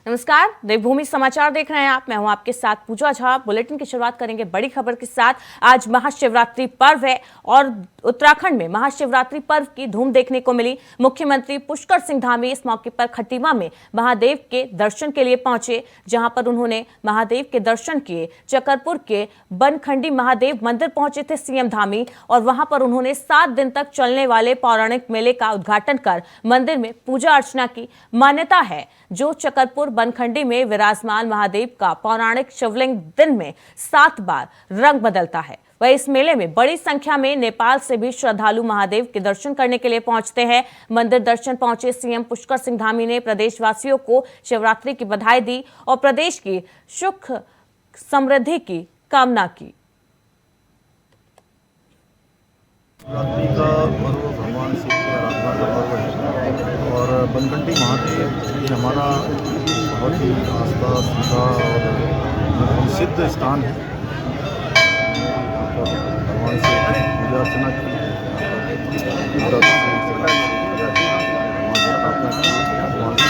नमस्कार, देवभूमि समाचार देख रहे हैं आप। मैं हूं आपके साथ पूजा झा। बुलेटिन की शुरुआत करेंगे बड़ी खबर के साथ। आज महाशिवरात्रि पर्व है और उत्तराखंड में महाशिवरात्रि पर्व की धूम देखने को मिली। मुख्यमंत्री पुष्कर सिंह धामी इस मौके पर खटीमा में महादेव के दर्शन के लिए पहुंचे, जहां पर उन्होंने महादेव के दर्शन किए। चकरपुर के बनखंडी महादेव मंदिर पहुंचे थे सीएम धामी और वहां पर उन्होंने 7 दिन तक चलने वाले पौराणिक मेले का उद्घाटन कर मंदिर में पूजा अर्चना की। मान्यता है जो चकरपुर बनखंडी में विराजमान महादेव का पौराणिक शिवलिंग दिन में 7 बार रंग बदलता है। वह इस मेले में बड़ी संख्या में नेपाल से भी श्रद्धालु महादेव के दर्शन करने के लिए पहुंचते हैं। मंदिर दर्शन पहुंचे सीएम पुष्कर सिंह धामी ने प्रदेशवासियों को शिवरात्रि की बधाई दी और प्रदेश की सुख समृद्धि की कामना की। शिवरात्रि का पर्व भगवान शिव की आराधना का पर्व है और बनखंडी महादेव ये हमारा बहुत ही आस्था श्रद्धा और सिद्ध स्थान है। यहाँ पर भगवान से पूजा अर्चना की, भगवान से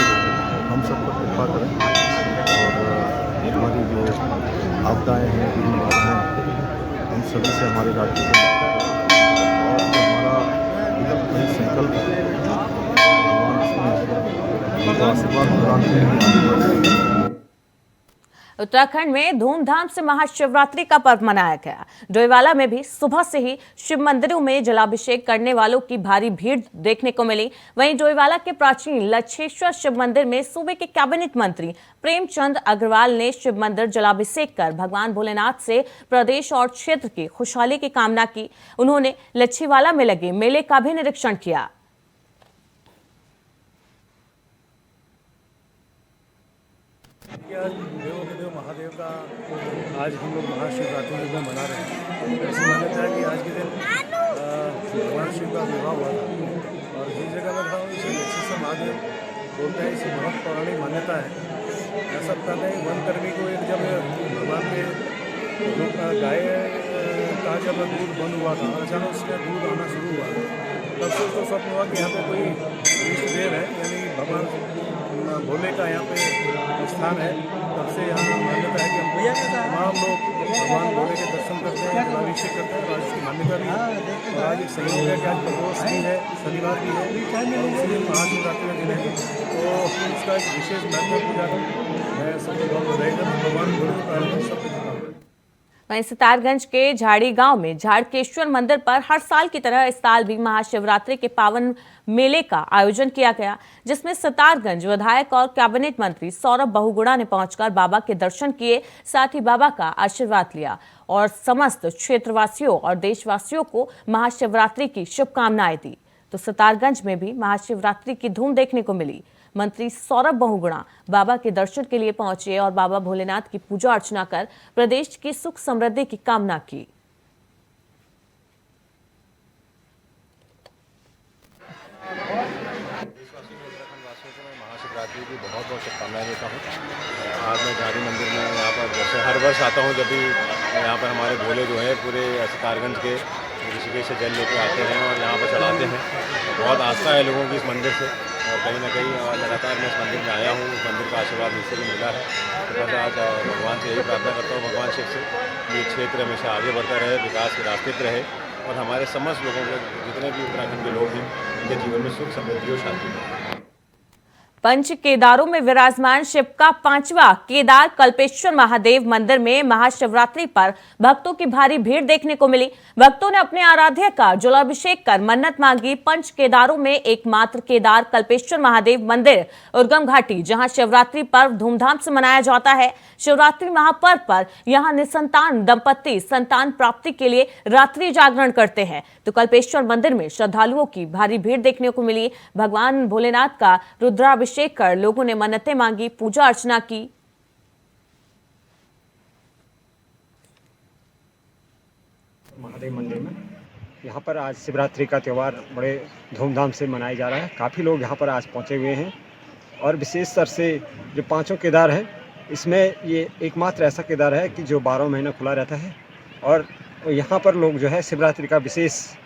हम सब पर कृपा करें और हमारी जो आपदाएँ हैं, विघ्न बाधाएँ हैं, उन सभी से हमारे राज्य को संकल्प उत्तराखंड में धूमधाम से महाशिवरात्रि का पर्व मनाया गया। डोईवाला में भी सुबह से ही शिव मंदिरों में जलाभिषेक करने वालों की भारी भीड़ देखने को मिली। वहीं डोईवाला के प्राचीन लक्षेश्वर शिव मंदिर में सूबे के कैबिनेट मंत्री प्रेमचंद अग्रवाल ने शिव मंदिर जलाभिषेक कर भगवान भोलेनाथ से प्रदेश और क्षेत्र की खुशहाली की कामना की। उन्होंने लच्छीवाला में लगे मेले का भी निरीक्षण किया। देव महादेव का आज हम लोग महाशिवरात्रि में मना रहे हैं। ऐसी मान्यता है कि आज के दिन भगवान शिव का विवाह हुआ था और जिस जगह में था इसे लक्षेश्वर महादेव बोलते हैं। इसे बहुत पौराणिक मान्यता है। ऐसा बताते हैं वनकर्मी को एक जब भगवान के गाय का जब दूध बंद हुआ था, अचानक उसका दूध आना शुरू हुआ, तब से उसको स्वप्न हुआ कि यहाँ पे कोई इष्ट देव है, यानी भगवान भोले का यहाँ पे स्थान है। तब से यहाँ मान्यता है कि तमाम लोग भगवान भोले के दर्शन करते हैं, जलाभिषेक करते हैं। आज की मान्यता भी है और आज एक संयोग है कि आज प्रदोष भी है, शनिवार भी है, इसलिए महाशिवरात्रि का दिन है, तो इसका एक विशेष महत्व पूजा है। मैं सबको बहुत बधाई देता हूँ। भगवान भोले का सब। वहीं सितारगंज के झाड़ी गांव में झाड़केश्वर मंदिर पर हर साल की तरह इस साल भी महाशिवरात्रि के पावन मेले का आयोजन किया गया, जिसमें सितारगंज विधायक और कैबिनेट मंत्री सौरभ बहुगुणा ने पहुंचकर बाबा के दर्शन किए, साथ ही बाबा का आशीर्वाद लिया और समस्त क्षेत्रवासियों और देशवासियों को महाशिवरात्रि की शुभकामनाएं दी। तो सितारगंज में भी महाशिवरात्रि की धूम देखने को मिली। मंत्री सौरभ बहुगुणा बाबा के दर्शन के लिए पहुंचे और बाबा भोलेनाथ की पूजा अर्चना कर प्रदेश की सुख समृद्धि की कामना की। महाशिवरात्रि की बहुत बहुत शुभकामनाएं देता हूँ। आज मैं झाड़ी मंदिर में यहाँ पर जैसे हर वर्ष आता हूँ, जब भी यहाँ पर हमारे भोले जो है पूरे सितारगंज के ऋषिकेश से जल लेकर आते हैं और यहाँ पर चढ़ाते हैं। बहुत आस्था है लोगों की इस मंदिर से और कहीं ना कहीं लगातार मैं इस मंदिर में आया हूँ। इस मंदिर का आशीर्वाद मुझसे भी मिला है। तो बस आज भगवान से यही प्रार्थना करता हूँ, भगवान शिव से ये क्षेत्र हमेशा आगे बढ़ता रहे, विकास के रास्ते पर रहे और हमारे समस्त लोगों के जितने भी उत्तराखंड के लोग हैं उनके जीवन में सुख समृद्धि और शांति हो। पंच केदारों में विराजमान शिव का 5वां केदार कल्पेश्वर महादेव मंदिर में महाशिवरात्रि पर भक्तों की भारी भीड़ देखने को मिली। भक्तों ने अपने आराध्य का जलाभिषेक कर मन्नत मांगी। पंच केदारों में एकमात्र केदार कल्पेश्वर महादेव मंदिर उर्गम घाटी, जहां शिवरात्रि पर्व धूमधाम से मनाया जाता है। शिवरात्रि महापर्व पर यहां निसंतान दंपत्ति संतान प्राप्ति के लिए रात्रि जागरण करते हैं। तो कल्पेश्वर मंदिर में श्रद्धालुओं की भारी भीड़ देखने को मिली। भगवान भोलेनाथ का रुद्राभिषेक कर लोगों ने मन्नतें मांगी, पूजा अर्चना की। महादेव मंदिर में यहाँ पर आज शिवरात्रि का त्यौहार बड़े धूमधाम से मनाया जा रहा है। काफ़ी लोग यहाँ पर आज पहुँचे हुए हैं और विशेष तौर से जो 5 केदार है, इसमें ये एकमात्र ऐसा केदार है कि जो 12 महीने खुला रहता है और यहाँ पर लोग जो है शिवरात्रि का विशेष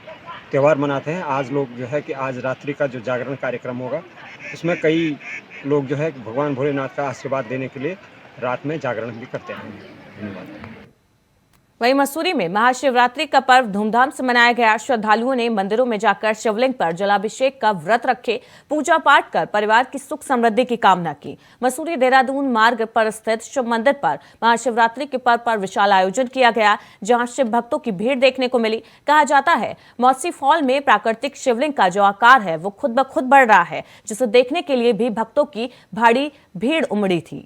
त्यौहार मनाते हैं। आज लोग जो है कि आज रात्रि का जो जागरण कार्यक्रम होगा उसमें कई लोग जो है भगवान भोलेनाथ का आशीर्वाद देने के लिए रात में जागरण भी करते हैं। धन्यवाद। वहीं मसूरी में महाशिवरात्रि का पर्व धूमधाम से मनाया गया। श्रद्धालुओं ने मंदिरों में जाकर शिवलिंग पर जलाभिषेक का व्रत रखे, पूजा पाठ कर परिवार की सुख समृद्धि की कामना की। मसूरी देहरादून मार्ग पर स्थित शिव मंदिर पर महाशिवरात्रि के पर्व पर विशाल आयोजन किया गया, जहां शिव भक्तों की भीड़ देखने को मिली। कहा जाता है मौसी फॉल में प्राकृतिक शिवलिंग का जो आकार है वो खुद ब खुद बढ़ रहा है, जिसे देखने के लिए भी भक्तों की भारी भीड़ उमड़ी थी।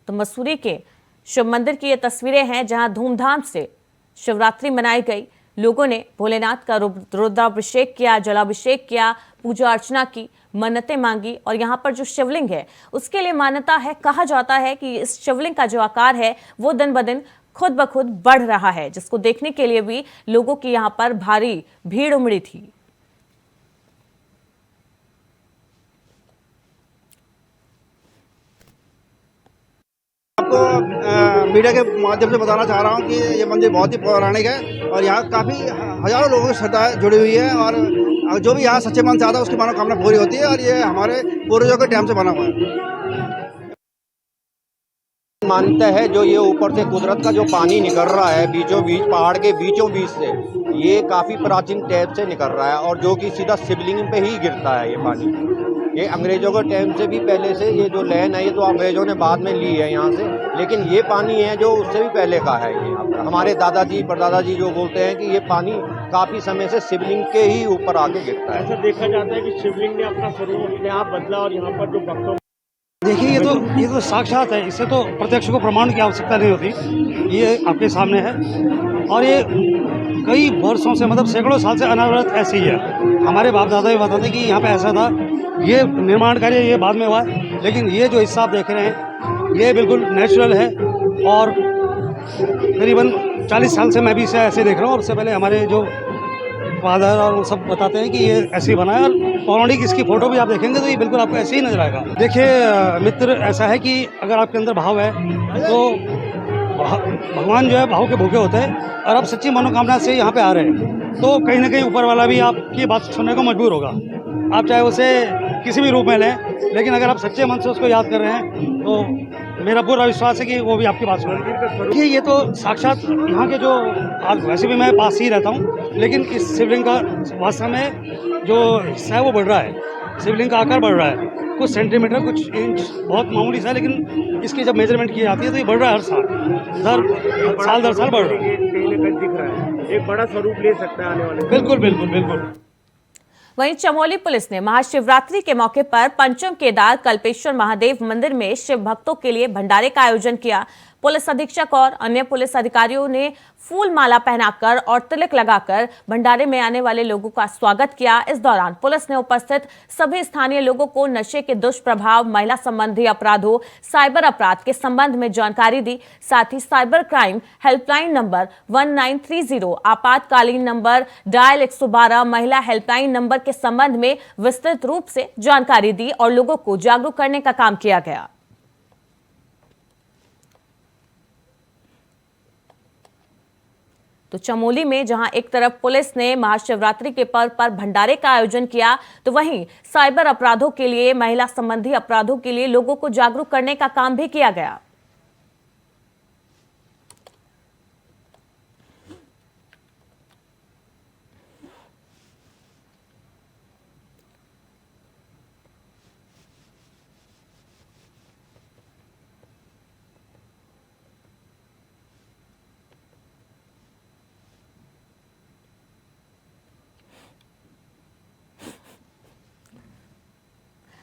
तो मसूरी के शिव मंदिर की ये तस्वीरें हैं, जहां धूमधाम से शिवरात्रि मनाई गई। लोगों ने भोलेनाथ का रुद्राभिषेक किया, जलाभिषेक किया, पूजा अर्चना की, मन्नतें मांगी और यहां पर जो शिवलिंग है उसके लिए मान्यता है, कहा जाता है कि इस शिवलिंग का जो आकार है वो दिन ब दिन खुद ब खुद बढ़ रहा है, जिसको देखने के लिए भी लोगों की यहां पर भारी भीड़ उमड़ी थी। आपको मीडिया के माध्यम से बताना चाह रहा हूँ कि ये मंदिर बहुत ही पौराणिक है और यहाँ काफ़ी हजारों लोगों की श्रद्धा जुड़ी हुई है और जो भी यहाँ सच्चे मन से आता है उसकी मनोकामना पूरी होती है और ये हमारे पूर्वजों के टाइम से बना हुआ है। मानते हैं जो ये ऊपर से कुदरत का जो पानी निकल रहा है बीचों बीच पहाड़ के बीचों बीच से, ये काफ़ी प्राचीन टाइप से निकल रहा है और जो कि सीधा शिवलिंग पे ही गिरता है ये पानी। ये अंग्रेज़ों के टाइम से भी पहले से ये जो लैंड है ये तो अंग्रेज़ों ने बाद में ली है यहाँ से, लेकिन ये पानी है जो उससे भी पहले का है। ये यहाँ पर हमारे दादाजी परदादाजी जो बोलते हैं कि ये पानी काफ़ी समय से शिवलिंग के ही ऊपर आके गिरता है। ऐसा देखा जाता है कि शिवलिंग ने अपना स्वरूप अपने आप बदला और यहाँ पर जो भक्तों देखिए ये तो साक्षात है, इससे तो प्रत्यक्ष को प्रमाण की आवश्यकता नहीं होती। ये आपके सामने है और ये कई वर्षों से मतलब सैकड़ों साल से अनवरत ऐसे ही है। हमारे बाप दादा भी बताते कि यहाँ पे ऐसा था, ये निर्माण कार्य ये बाद में हुआ, लेकिन ये जो हिस्सा आप देख रहे हैं ये बिल्कुल नेचुरल है और करीबन 40 साल से मैं भी इसे ऐसे देख रहा हूँ और उससे पहले हमारे जो फादर और वो सब बताते हैं कि ये ऐसे ही बना है और पौराणिक इसकी फ़ोटो भी आप देखेंगे तो ये बिल्कुल आपको ऐसे ही नजर आएगा। देखिए मित्र, ऐसा है कि अगर आपके अंदर भाव है तो भगवान जो है भाव के भूखे होते हैं और आप सच्ची मनोकामना से यहाँ पे आ रहे हैं तो कहीं ना कहीं ऊपर वाला भी आपकी बात सुनने को मजबूर होगा। आप चाहे उसे किसी भी रूप में लें, लेकिन अगर आप सच्चे मन से उसको याद कर रहे हैं तो मेरा पूरा विश्वास है कि वो भी आपकी बात सुनेंगे। देखिए ये तो साक्षात यहाँ के जो आज वैसे भी मैं पास ही रहता हूँ, लेकिन इस शिवलिंग का वास्तव में जो हिस्सा है वो बढ़ रहा है। शिवलिंग का आकार बढ़ रहा है, कुछ सेंटीमीटर कुछ इंच बहुत मामूली सा, लेकिन इसकी जब मेजरमेंट की जाती है तो ये बढ़ रहा है हर साल दर साल बढ़ रहा है। दिख रहा है एक बड़ा स्वरूप ले सकता है आने वाले। बिल्कुल बिल्कुल बिल्कुल। वहीं चमोली पुलिस ने महाशिवरात्रि के मौके पर पंचम केदार कल्पेश्वर महादेव मंदिर में शिव भक्तों के लिए भंडारे का आयोजन किया। पुलिस अधीक्षक और अन्य पुलिस अधिकारियों ने फूल माला पहनाकर और तिलक लगाकर भंडारे में आने वाले लोगों का स्वागत किया। इस दौरान पुलिस ने उपस्थित सभी स्थानीय लोगों को नशे के दुष्प्रभाव, महिला संबंधी अपराधों, साइबर अपराध के संबंध में जानकारी दी। साथ ही साइबर क्राइम हेल्पलाइन नंबर 1930, आपातकालीन नंबर डायल 112, महिला हेल्पलाइन नंबर के संबंध में विस्तृत रूप से जानकारी दी और लोगों को जागरूक करने का काम किया गया। तो चमोली में जहां एक तरफ पुलिस ने महाशिवरात्रि के पर्व पर भंडारे का आयोजन किया, तो वहीं साइबर अपराधों के लिए, महिला संबंधी अपराधों के लिए लोगों को जागरूक करने का काम भी किया गया।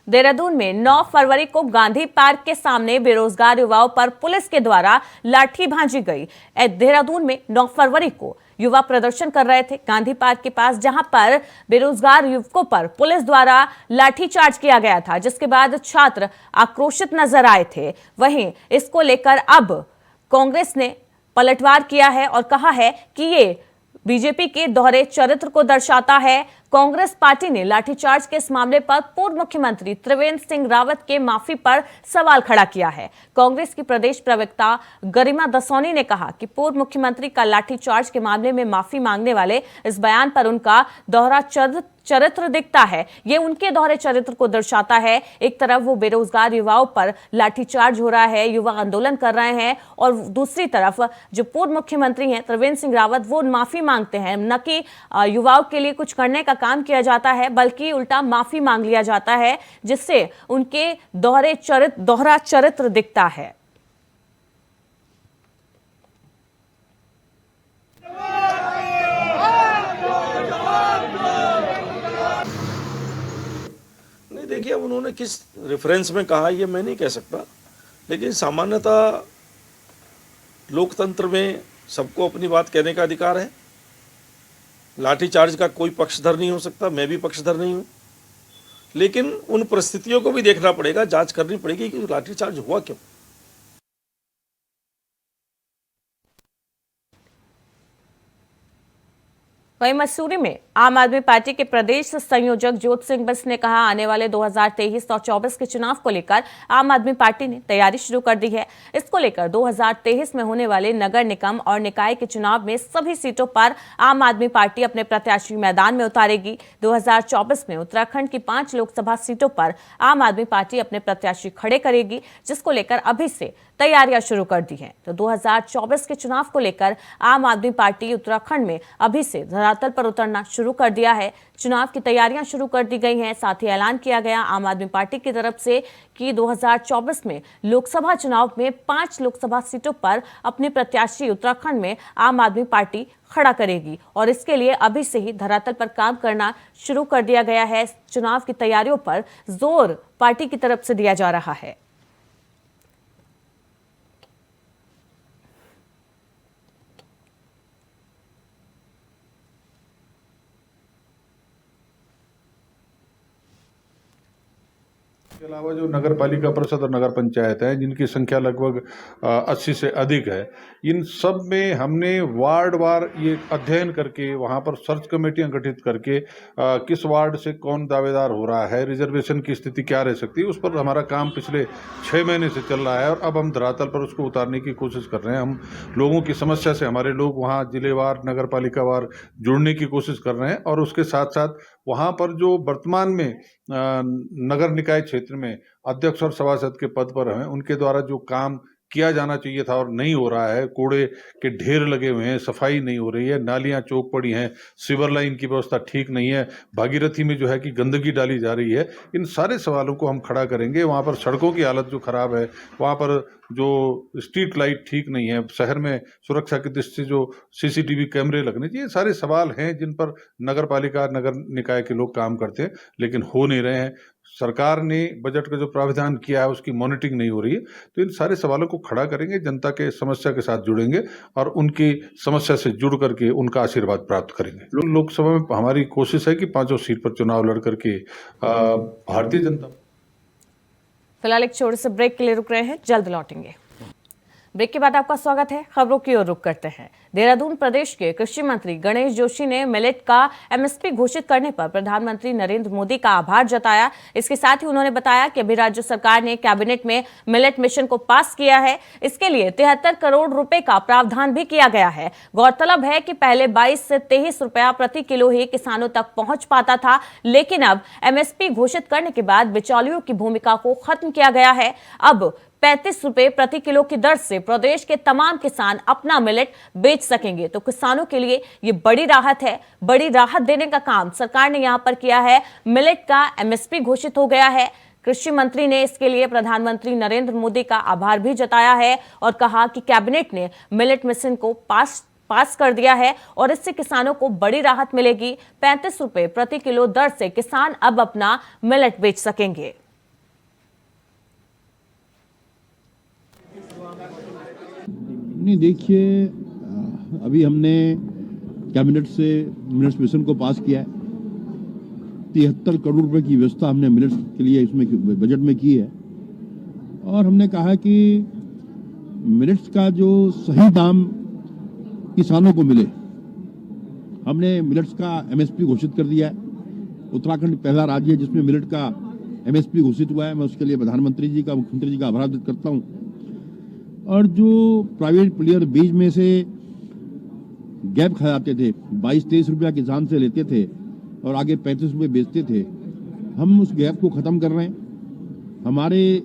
देहरादून में 9 फरवरी को गांधी पार्क के सामने बेरोजगार युवाओं पर पुलिस के द्वारा लाठी भांजी गई। देहरादून में 9 फरवरी को युवा प्रदर्शन कर रहे थे गांधी पार्क के पास, जहां पर बेरोजगार युवकों पर पुलिस द्वारा लाठीचार्ज किया गया था, जिसके बाद छात्र आक्रोशित नजर आए थे। वहीं इसको लेकर अब कांग्रेस ने पलटवार किया है और कहा है कि ये बीजेपी के दोहरे चरित्र को दर्शाता है। कांग्रेस पार्टी ने लाठीचार्ज के इस मामले पर पूर्व मुख्यमंत्री त्रिवेंद्र सिंह रावत के माफी पर सवाल खड़ा किया है। कांग्रेस की प्रदेश प्रवक्ता गरिमा दसौनी ने कहा कि पूर्व मुख्यमंत्री का लाठीचार्ज के मामले में माफी मांगने वाले इस बयान पर उनका दोहरा चरित्र दिखता है। ये उनके दोहरे चरित्र को दर्शाता है। एक तरफ वो बेरोजगार युवाओं पर लाठीचार्ज हो रहा है, युवा आंदोलन कर रहे हैं, और दूसरी तरफ जो पूर्व मुख्यमंत्री हैं त्रिवेंद्र सिंह रावत, वो माफी मांगते हैं। न कि युवाओं के लिए कुछ करने का काम किया जाता है, बल्कि उल्टा माफी मांग लिया जाता है, जिससे उनके दोहरा चरित्र दिखता है। देखिए, अब उन्होंने किस रेफरेंस में कहा ये मैं नहीं कह सकता, लेकिन सामान्यतः लोकतंत्र में सबको अपनी बात कहने का अधिकार है। लाठीचार्ज का कोई पक्षधर नहीं हो सकता, मैं भी पक्षधर नहीं हूँ, लेकिन उन परिस्थितियों को भी देखना पड़ेगा, जांच करनी पड़ेगी कि लाठीचार्ज हुआ क्यों। वहीं मसूरी में आम आदमी पार्टी के प्रदेश संयोजक ज्योति सिंह बिस ने कहा, आने वाले 2023 और 24 के चुनाव को लेकर आम आदमी पार्टी ने तैयारी शुरू कर दी है। इसको लेकर 2023 में होने वाले नगर निगम और निकाय के चुनाव में सभी सीटों पर आम आदमी पार्टी अपने प्रत्याशी मैदान में उतारेगी। 2024 में उत्तराखंड की 5 लोकसभा सीटों पर आम आदमी पार्टी अपने प्रत्याशी खड़े करेगी, जिसको लेकर अभी से तैयारियां शुरू कर दी हैं। तो 2024 के चुनाव को लेकर आम आदमी पार्टी उत्तराखंड में अभी से धरातल पर उतरना शुरू कर दिया है। चुनाव की तैयारियां शुरू कर दी गई हैं। साथ ही ऐलान किया गया आम आदमी पार्टी की तरफ से कि 2024 में लोकसभा चुनाव में 5 लोकसभा सीटों पर अपने प्रत्याशी उत्तराखंड में आम आदमी पार्टी खड़ा करेगी, और इसके लिए अभी से ही धरातल पर काम करना शुरू कर दिया गया है। चुनाव की तैयारियों पर जोर पार्टी की तरफ से दिया जा रहा है। इसके अलावा जो नगर पालिका परिषद और नगर पंचायत है, जिनकी संख्या लगभग 80 से अधिक है, इन सब में हमने वार्ड वार ये अध्ययन करके वहाँ पर सर्च कमेटियां गठित करके किस वार्ड से कौन दावेदार हो रहा है, रिजर्वेशन की स्थिति क्या रह सकती है, उस पर हमारा काम पिछले 6 महीने से चल रहा है। और अब हम धरातल पर उसको उतारने की कोशिश कर रहे हैं। हम लोगों की समस्या से हमारे लोग वहाँ जिलेवार नगर पालिका वार जुड़ने की कोशिश कर रहे हैं, और उसके साथ साथ वहाँ पर जो वर्तमान में नगर निकाय क्षेत्र में अध्यक्ष और सभासद के पद पर हैं, उनके द्वारा जो काम किया जाना चाहिए था और नहीं हो रहा है, कूड़े के ढेर लगे हुए हैं, सफाई नहीं हो रही है, नालियां चौक पड़ी हैं, सीवर लाइन की व्यवस्था ठीक नहीं है, भागीरथी में जो है कि गंदगी डाली जा रही है, इन सारे सवालों को हम खड़ा करेंगे। वहाँ पर सड़कों की हालत जो खराब है, वहाँ पर जो स्ट्रीट लाइट ठीक नहीं है, शहर में सुरक्षा की दृष्टि से जो CCTV कैमरे लगने चाहिए, सारे सवाल हैं जिन पर नगर पालिका नगर निकाय के लोग काम करते हैं, लेकिन हो नहीं रहे हैं। सरकार ने बजट का जो प्रावधान किया है उसकी मॉनिटरिंग नहीं हो रही है। तो इन सारे सवालों को खड़ा करेंगे, जनता के समस्या के साथ जुड़ेंगे और उनकी समस्या से जुड़ करके उनका आशीर्वाद प्राप्त करेंगे। लोकसभा में हमारी कोशिश है कि 5 सीट पर चुनाव लड़ करके भारतीय जनता। फिलहाल एक छोटे से ब्रेक के लिए रुक रहे हैं, जल्द लौटेंगे। ब्रेक के बाद आपका स्वागत है। खबरों की ओर रुख करते हैं। देहरादून प्रदेश के कृषि मंत्री गणेश जोशी ने मिलेट का MSP घोषित करने पर प्रधानमंत्री नरेंद्र मोदी का आभार जताया। इसके साथ ही उन्होंने बताया कि अभी राज्य सरकार ने कैबिनेट में मिलेट मिशन को पास किया है। इसके लिए 73 करोड़ रुपए का प्रावधान भी किया गया है। गौरतलब है कि पहले 22 से 23 रुपया प्रति किलो ही किसानों तक पहुंच पाता था, लेकिन अब MSP घोषित करने के बाद बिचौलियों की भूमिका को खत्म किया गया है। अब 35 रुपए प्रति किलो की दर से प्रदेश के तमाम किसान अपना मिलेट बेच सकेंगे। तो किसानों के लिए ये बड़ी राहत है। बड़ी राहत देने का काम सरकार ने यहां पर किया है। मिलेट का MSP घोषित हो गया है। कृषि मंत्री ने इसके लिए प्रधानमंत्री नरेंद्र मोदी का आभार भी जताया है और कहा कि कैबिनेट ने मिलेट मिशन को पास कर दिया है और इससे किसानों को बड़ी राहत मिलेगी। 35 रुपए प्रति किलो दर से किसान अब अपना मिलेट बेच सकेंगे। नहीं, देखिए, अभी हमने कैबिनेट से मिलेट्स मिशन को पास किया है। 73 करोड़ रुपए की व्यवस्था हमने मिलेट्स के लिए इसमें बजट में की है, और हमने कहा कि मिलेट्स का जो सही दाम किसानों को मिले, हमने मिलेट्स का MSP घोषित कर दिया है। उत्तराखंड पहला राज्य है जिसमें मिलेट का MSP घोषित हुआ है। मैं उसके लिए प्रधानमंत्री जी का, मुख्यमंत्री जी का आभार व्यक्त करता हूँ। और जो प्राइवेट प्लेयर बीज में से गैप खा जाते थे, 22-23 रुपया किसान से लेते थे और आगे 35 रुपये बेचते थे, हम उस गैप को खत्म कर रहे हैं। हमारे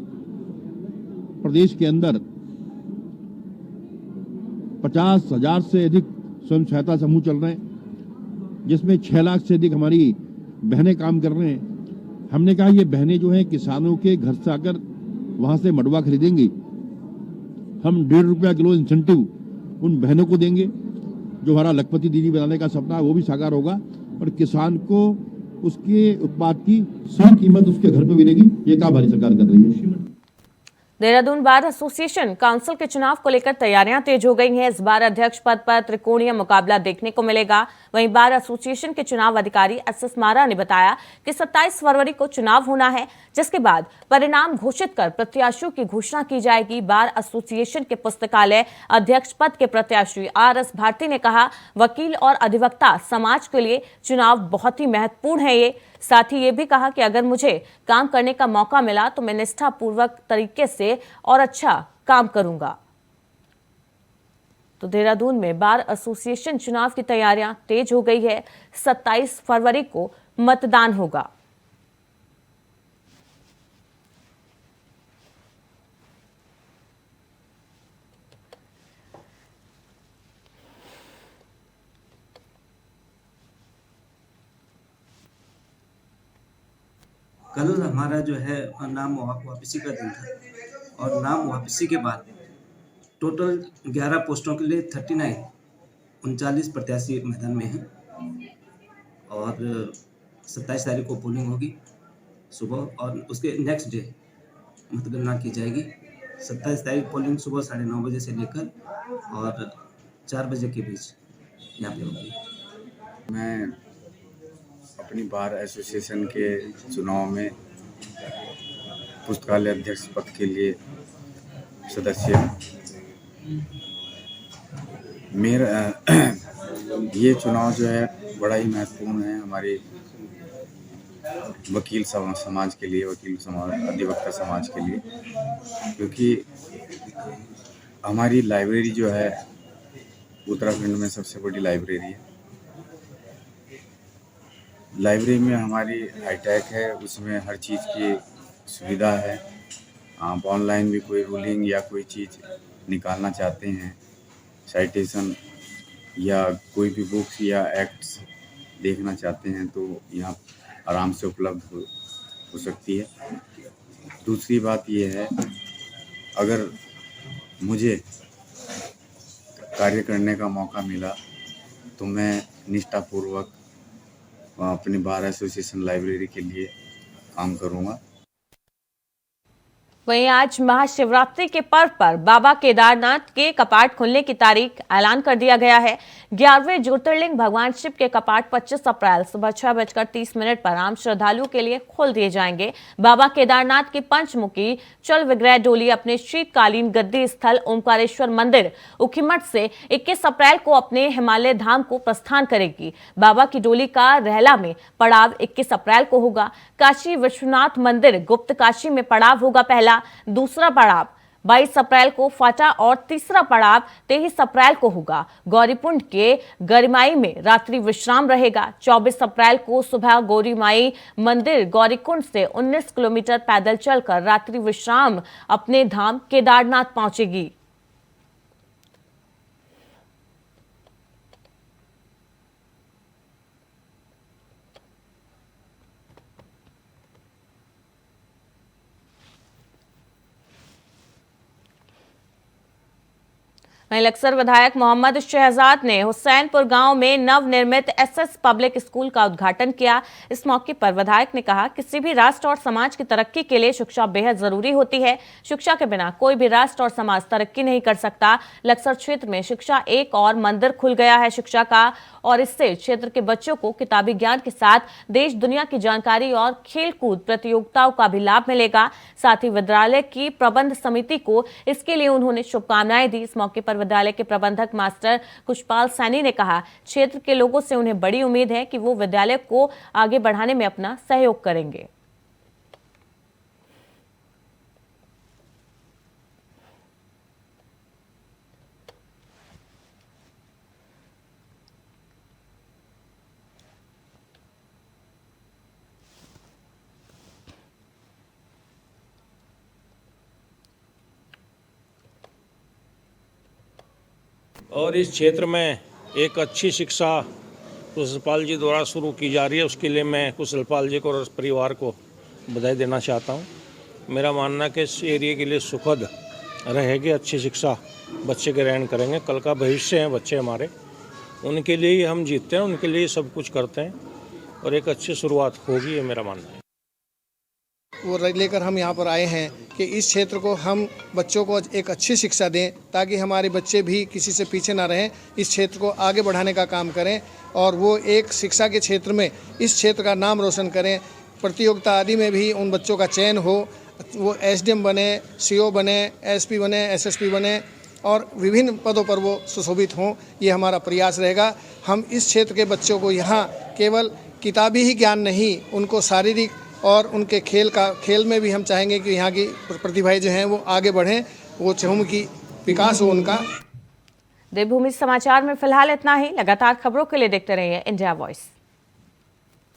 प्रदेश के अंदर 50,000 से अधिक स्वयं सहायता समूह चल रहे हैं, जिसमें 6 लाख से अधिक हमारी बहनें काम कर रहे हैं। हमने कहा ये बहनें जो हैं किसानों के घर से आकर वहां से मडवा खरीदेंगी, हम 1.5 रुपया किलो इंसेंटिव उन बहनों को देंगे। जो हमारा लखपति दीदी बनाने का सपना है वो भी साकार होगा और किसान को उसके उत्पाद की सही कीमत उसके घर पे मिलेगी। ये काम हमारी सरकार कर रही है। देहरादून बार एसोसिएशन काउंसिल के चुनाव को लेकर तैयारियां तेज हो गई हैं। इस बार अध्यक्ष पद पर त्रिकोणीय मुकाबला देखने को मिलेगा। वहीं बार एसोसिएशन के चुनाव अधिकारी SS मारा ने बताया कि 27 फरवरी को चुनाव होना है, जिसके बाद परिणाम घोषित कर प्रत्याशियों की घोषणा की जाएगी। बार एसोसिएशन के पुस्तकालय अध्यक्ष पद के प्रत्याशी RS भारती ने कहा, वकील और अधिवक्ता समाज के लिए चुनाव बहुत ही महत्वपूर्ण है। ये साथ ही ये भी कहा कि अगर मुझे काम करने का मौका मिला तो मैं निष्ठापूर्वक तरीके से और अच्छा काम करूंगा। तो देहरादून में बार एसोसिएशन चुनाव की तैयारियां तेज हो गई है। 27 फरवरी को मतदान होगा। कल हमारा जो है नाम वापसी का दिन था और नाम वापसी के बाद टोटल 11 पोस्टों के लिए 39 प्रत्याशी मैदान में हैं और 27 तारीख को पोलिंग होगी सुबह और उसके नेक्स्ट डे मतगणना की जाएगी। 27 तारीख पोलिंग सुबह 9:30 बजे से लेकर और 4 बजे के बीच यहाँ पे होगी। मैं अपनी बार एसोसिएशन के चुनाव में पुस्तकालय अध्यक्ष पद के लिए सदस्य हूँ। मेरा ये चुनाव जो है बड़ा ही महत्वपूर्ण है हमारे वकील समाज के लिए, वकील समाज, अधिवक्ता समाज के लिए, क्योंकि हमारी लाइब्रेरी जो है उत्तराखंड में सबसे बड़ी लाइब्रेरी है। लाइब्रेरी में हमारी हाईटेक है, उसमें हर चीज़ की सुविधा है। आप ऑनलाइन भी कोई रूलिंग या कोई चीज़ निकालना चाहते हैं, साइटेशन या कोई भी बुक्स या एक्ट्स देखना चाहते हैं तो यहाँ आराम से उपलब्ध हो सकती है। दूसरी बात ये है, अगर मुझे कार्य करने का मौका मिला तो मैं निष्ठापूर्वक अपनी बार एसोसिएशन लाइब्रेरी के लिए काम करूँगा। वहीं आज महाशिवरात्रि के पर्व पर बाबा केदारनाथ के कपाट खुलने की तारीख ऐलान कर दिया गया है। 11वें ज्योतिर्लिंग भगवान शिव के कपाट 25 अप्रैल सुबह 6:30 पर आम श्रद्धालुओं के लिए खोल दिए जाएंगे। बाबा केदारनाथ की पंचमुखी चल विग्रह डोली अपने शीतकालीन गद्दी स्थल ओमकारेश्वर मंदिर उखीमठ से 21 अप्रैल को अपने हिमालय धाम को प्रस्थान करेगी। बाबा की डोली का रहला में पड़ाव 21 अप्रैल को होगा। काशी विश्वनाथ मंदिर गुप्त काशी में पड़ाव होगा पहला, दूसरा पड़ाव 22 अप्रैल को फाटा और तीसरा पड़ाव 23 अप्रैल को होगा। गौरीकुंड के गरिमाई में रात्रि विश्राम रहेगा। 24 अप्रैल को सुबह गौरीमाई मंदिर गौरीकुंड से 19 किलोमीटर पैदल चलकर रात्रि विश्राम अपने धाम केदारनाथ पहुंचेगी। वहीं लक्सर विधायक मोहम्मद शहजाद ने हुसैनपुर गांव में नवनिर्मित SS पब्लिक स्कूल का उद्घाटन किया। इस मौके पर विधायक ने कहा, किसी भी राष्ट्र और समाज की तरक्की के लिए शिक्षा बेहद जरूरी होती है। शिक्षा के बिना कोई भी राष्ट्र और समाज तरक्की नहीं कर सकता। लक्सर क्षेत्र में शिक्षा एक और मंदिर खुल गया है शिक्षा का, और इससे क्षेत्र के बच्चों को किताबी ज्ञान के साथ देश दुनिया की जानकारी और खेलकूद प्रतियोगिताओं का भी लाभ मिलेगा। साथ ही विद्यालय की प्रबंध समिति को इसके लिए उन्होंने शुभकामनाएं दी। इस मौके पर विद्यालय के प्रबंधक मास्टर कुशपाल सैनी ने कहा, क्षेत्र के लोगों से उन्हें बड़ी उम्मीद है कि वो विद्यालय को आगे बढ़ाने में अपना सहयोग करेंगे। और इस क्षेत्र में एक अच्छी शिक्षा कुशलपाल जी द्वारा शुरू की जा रही है, उसके लिए मैं कुशलपाल जी को और परिवार को बधाई देना चाहता हूँ। मेरा मानना है कि इस एरिया के लिए सुखद रहेगी, अच्छी शिक्षा बच्चे ग्रहण करेंगे। कल का भविष्य है बच्चे हमारे, उनके लिए ही हम जीतते हैं, उनके लिए सब कुछ करते हैं और एक अच्छी शुरुआत होगी, ये मेरा मानना है। वो लेकर हम यहाँ पर आए हैं कि इस क्षेत्र को हम बच्चों को एक अच्छी शिक्षा दें ताकि हमारे बच्चे भी किसी से पीछे ना रहें, इस क्षेत्र को आगे बढ़ाने का काम करें और वो एक शिक्षा के क्षेत्र में इस क्षेत्र का नाम रोशन करें। प्रतियोगिता आदि में भी उन बच्चों का चयन हो, वो एसडीएम बने, सीओ बने, एसपी बने, एसएसपी बने और विभिन्न पदों पर वो सुशोभित हों, ये हमारा प्रयास रहेगा। हम इस क्षेत्र के बच्चों को यहाँ केवल किताबी ही ज्ञान नहीं, उनको शारीरिक और उनके खेल में भी हम चाहेंगे कि यहाँ की प्रतिभाएं जो हैं वो आगे बढ़ें, वो चहुमुखी विकास हो उनका। देवभूमि समाचार में फिलहाल इतना ही। लगातार खबरों के लिए देखते रहिए इंडिया वॉइस।